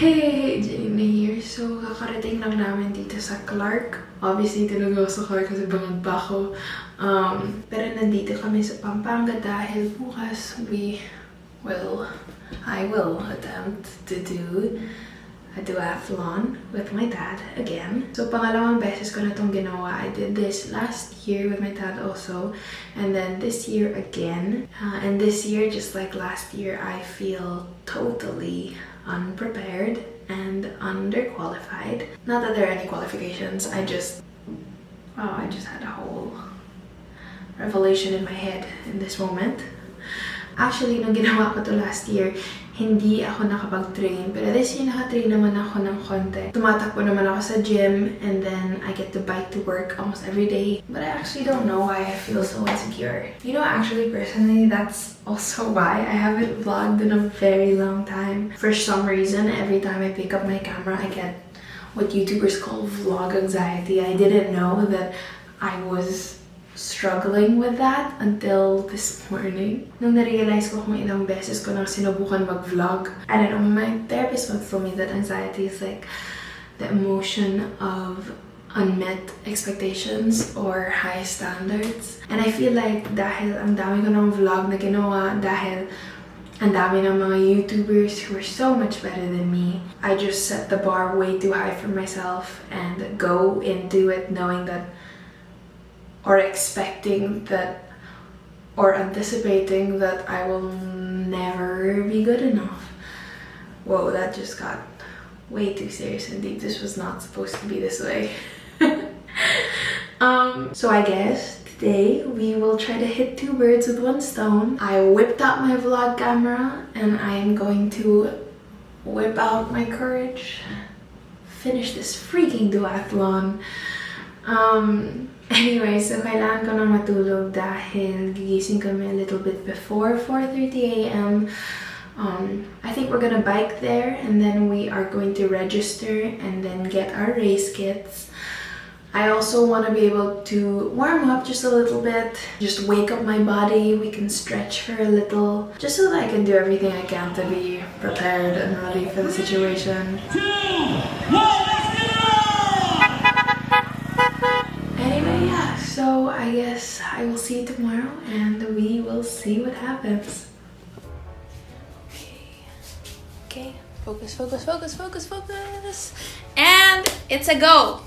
Hey, Janina here. So, kakarating lang namin dito sa Clark. Obviously, tulog ako sa car kasi bangag pa ako. Pero nandito kami sa Pampanga dahil bukas I will attempt to do a duathlon with my dad again. So, pangalawang beses ko na itong ginawa. I did this last year with my dad also. And then this year again. And this year, just like last year, I feel totally unprepared and underqualified. Not that there are any qualifications. I just had a whole revelation in my head in this moment. Actually, nung ginawa ko to last year, hindi ako nakapag-train. Pero this year, naka-train naman ako ng konti. Tumatakbo naman ako sa gym, and then I get to bike to work almost every day. But I actually don't know why I feel so insecure. You know, actually, personally, that's also why I haven't vlogged in a very long time. For some reason, every time I pick up my camera, I get what YouTubers call vlog anxiety. I didn't know that I was struggling with that until this morning. Nung na-realize ko kung ilang beses ko nang sinubukan mag-vlog. I don't know, my therapist once told me that anxiety is like the emotion of unmet expectations or high standards. And I feel like dahil ang dami ko ng vlog na ginawa, dahil ang dami ng mga YouTubers who are so much better than me, I just set the bar way too high for myself and go into it knowing that, or expecting that, or anticipating that I will never be good enough. Whoa, that just got way too serious indeed. This was not supposed to be this way. So I guess today we will try to hit two birds with one stone. I whipped out my vlog camera and I am going to whip out my courage, finish this freaking duathlon. Anyway, so kailangan ko na matulog dahil gigising kami a little bit before 4:30 a.m. I think we're gonna bike there and then we are going to register and then get our race kits. I also want to be able to warm up just a little bit, just wake up my body, we can stretch for a little, just so that I can do everything I can to be prepared and ready for the situation. 3, 2, 1, Anyway, yeah, so I guess I will see you tomorrow and we will see what happens. Okay, focus, focus, focus, focus, focus. And it's a go.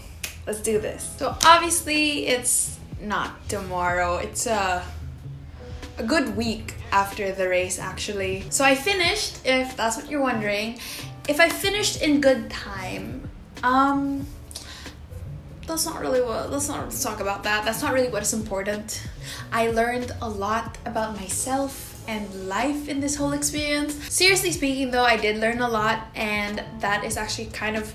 Let's do this. So obviously it's not tomorrow. It's a good week after the race actually. So I finished, if that's what you're wondering, if I finished in good time, let's not talk about that. That's not really what is important. I learned a lot about myself and life in this whole experience. Seriously speaking though, I did learn a lot and that is actually kind of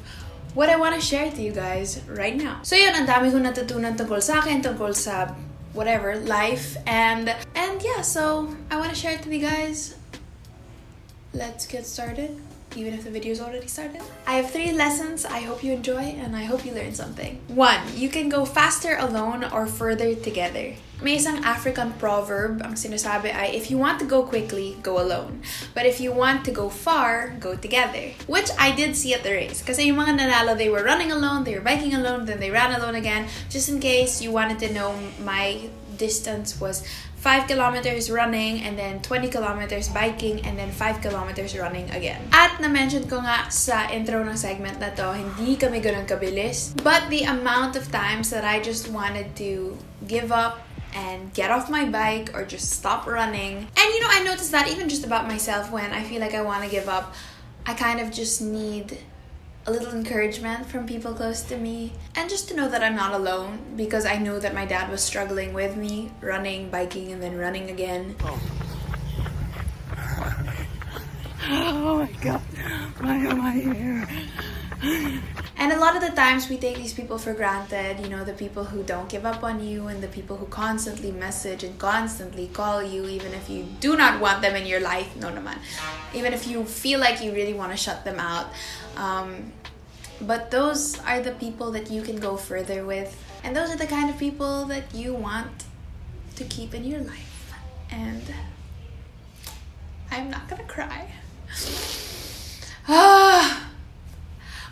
what I want to share to you guys right now. So yun, ang dami kong natutunan tungkol sa akin, tungkol sa whatever, life, and yeah, so I want to share it with you guys. Let's get started. Even if the video is already started. I have 3 lessons I hope you enjoy and I hope you learn something. 1. You can go faster alone or further together. May isang African proverb ang sinasabi ay, if you want to go quickly, go alone. But if you want to go far, go together. Which I did see at the race. Kasi yung mga nanalo, they were running alone, they were biking alone, then they ran alone again. Just in case you wanted to know, my distance was 5 kilometers running and then 20 kilometers biking and then 5 kilometers running again. At na-mention ko nga sa intro ng segment na to, hindi kami ganun kabilis. But the amount of times that I just wanted to give up and get off my bike or just stop running. And you know, I noticed that even just about myself when I feel like I want to give up, I kind of just need a little encouragement from people close to me and just to know that I'm not alone, because I know that my dad was struggling with me, running, biking, and then running again. Oh my god, my ear. And a lot of the times we take these people for granted, you know, the people who don't give up on you and the people who constantly message and constantly call you even if you do not want them in your life. No naman. Even if you feel like you really want to shut them out. But those are the people that you can go further with. And those are the kind of people that you want to keep in your life. And I'm not gonna cry.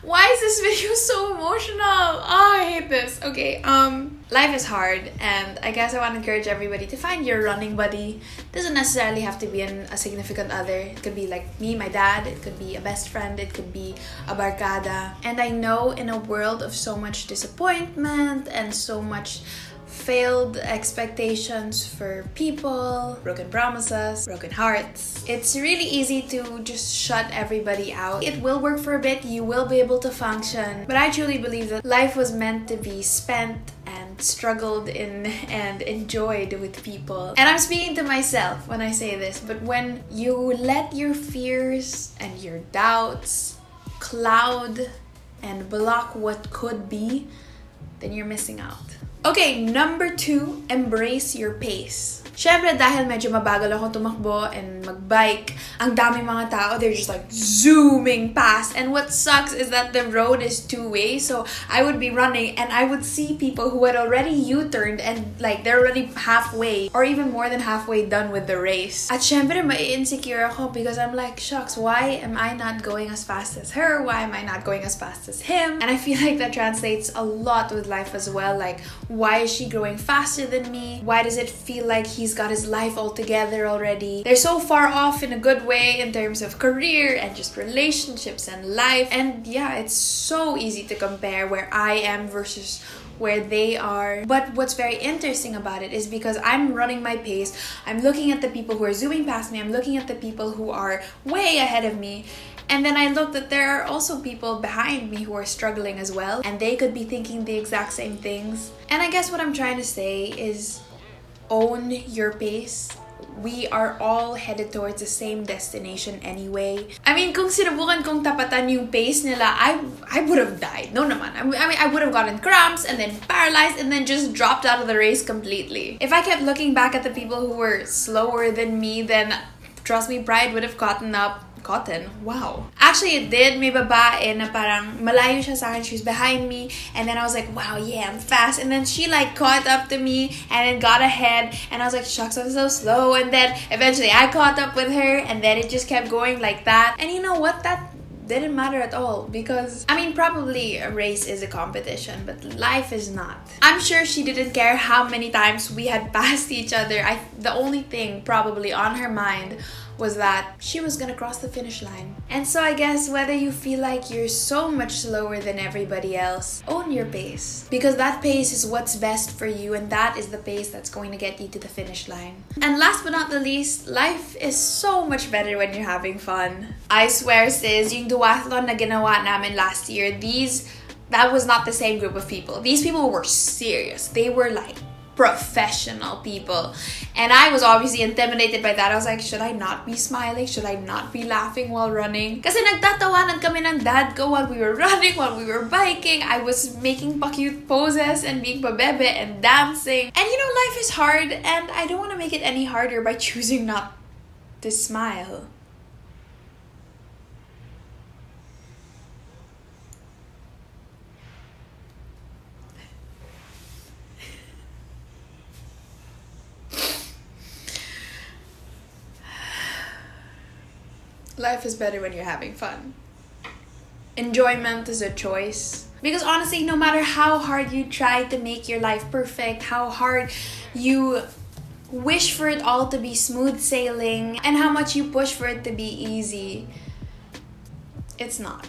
Why is this video so emotional? Oh, I hate this. Okay, life is hard, and I guess I want to encourage everybody to find your running buddy. Doesn't necessarily have to be a significant other. It could be like me, my dad. It could be a best friend. It could be a barkada. And I know in a world of so much disappointment and so much failed expectations for people, broken promises, broken hearts, it's really easy to just shut everybody out. It will work for a bit, you will be able to function, but I truly believe that life was meant to be spent and struggled in and enjoyed with people. And I'm speaking to myself when I say this, but when you let your fears and your doubts cloud and block what could be, then you're missing out. Okay, number 2, embrace your pace. Syempre, dahil medyo mabagal ako tumakbo and magbike, ang daming mga tao, they're just like zooming past. And what sucks is that the road is two-way, so I would be running and I would see people who had already U-turned and like they're already halfway or even more than halfway done with the race. At syempre, ma-insecure ako because I'm like, shucks, why am I not going as fast as her? Why am I not going as fast as him? And I feel like that translates a lot with life as well. Like, why is she growing faster than me? Why does it feel like he's got his life all together already? They're so far off in a good way in terms of career and just relationships and life. And yeah, it's so easy to compare where I am versus where they are. But what's very interesting about it is because I'm running my pace, I'm looking at the people who are zooming past me, I'm looking at the people who are way ahead of me. And then I look that there are also people behind me who are struggling as well, and they could be thinking the exact same things. And I guess what I'm trying to say is own your pace. We are all headed towards the same destination anyway. I mean, kung sinubukan kong tapatan yung pace nila, I would have died. No naman. I mean, I would have gotten cramps and then paralyzed and then just dropped out of the race completely. If I kept looking back at the people who were slower than me, then trust me, pride would have caught up. Wow. Actually, it did. May babae na parang malayo siya sa akin. She was behind me. And then I was like, wow, yeah, I'm fast. And then she like caught up to me and then got ahead. And I was like, shucks, I'm so slow. And then eventually I caught up with her. And then it just kept going like that. And you know what? That didn't matter at all because, I mean, probably a race is a competition, but life is not. I'm sure she didn't care how many times we had passed each other. The only thing probably on her mind was that she was gonna cross the finish line. And so I guess whether you feel like you're so much slower than everybody else, own your pace. Because that pace is what's best for you, and that is the pace that's going to get you to the finish line. And last but not the least, life is so much better when you're having fun. I swear sis, yung duathlon na ginawa namin last year, that was not the same group of people. These people were serious. They were like professional people. And I was obviously intimidated by that. I was like, should I not be smiling? Should I not be laughing while running? Kasi nagtatawanan kami ng dad ko while we were running, while we were biking. I was making pa-cute poses and being pabebe and dancing. And you know, life is hard and I don't want to make it any harder by choosing not to smile. Life is better when you're having fun. Enjoyment is a choice. Because honestly, no matter how hard you try to make your life perfect, how hard you wish for it all to be smooth sailing, and how much you push for it to be easy, it's not.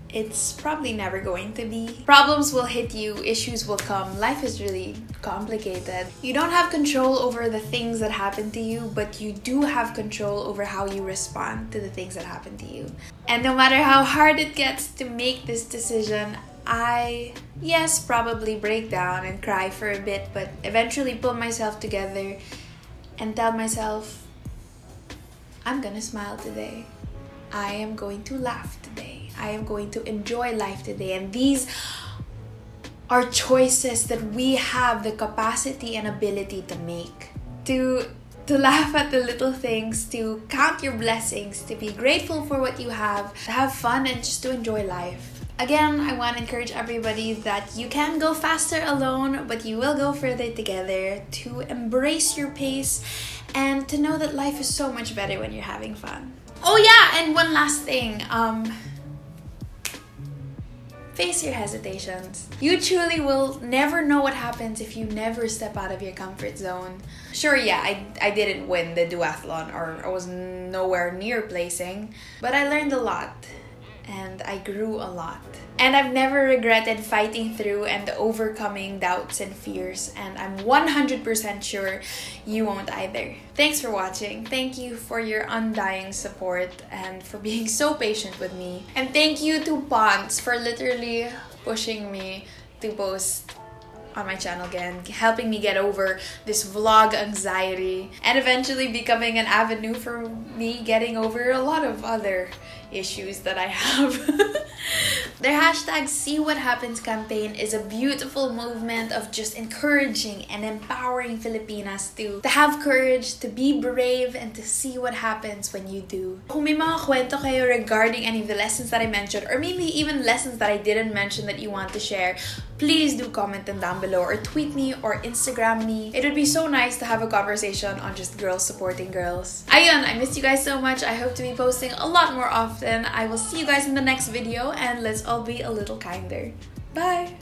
It's probably never going to be. Problems will hit you, issues will come. Life is really complicated. You don't have control over the things that happen to you, but you do have control over how you respond to the things that happen to you. And no matter how hard it gets to make this decision, I, yes, probably break down and cry for a bit, but eventually pull myself together and tell myself, I'm gonna smile today. I am going to laugh today. I am going to enjoy life today. And these are choices that we have the capacity and ability to make. To laugh at the little things, to count your blessings, to be grateful for what you have, to have fun and just to enjoy life. Again, I want to encourage everybody that you can go faster alone, but you will go further together, to embrace your pace and to know that life is so much better when you're having fun. Oh yeah, and one last thing. Face your hesitations. You truly will never know what happens if you never step out of your comfort zone. Sure, yeah, I didn't win the duathlon, or I was nowhere near placing, but I learned a lot and I grew a lot. And I've never regretted fighting through and overcoming doubts and fears, and I'm 100% sure you won't either. Thanks for watching. Thank you for your undying support and for being so patient with me. And thank you to Ponce for literally pushing me to post on my channel again, helping me get over this vlog anxiety and eventually becoming an avenue for me getting over a lot of other issues that I have. Their hashtag See What Happens campaign is a beautiful movement of just encouraging and empowering Filipinas to have courage, to be brave, and to see what happens when you do. Kung may mga kwento kayo regarding any of the lessons that I mentioned, or maybe even lessons that I didn't mention that you want to share, please do comment them down below or tweet me or Instagram me. It would be so nice to have a conversation on just girls supporting girls. Ayun, I miss you guys so much. I hope to be posting a lot more often. I will see you guys in the next video, and let's all be a little kinder. Bye!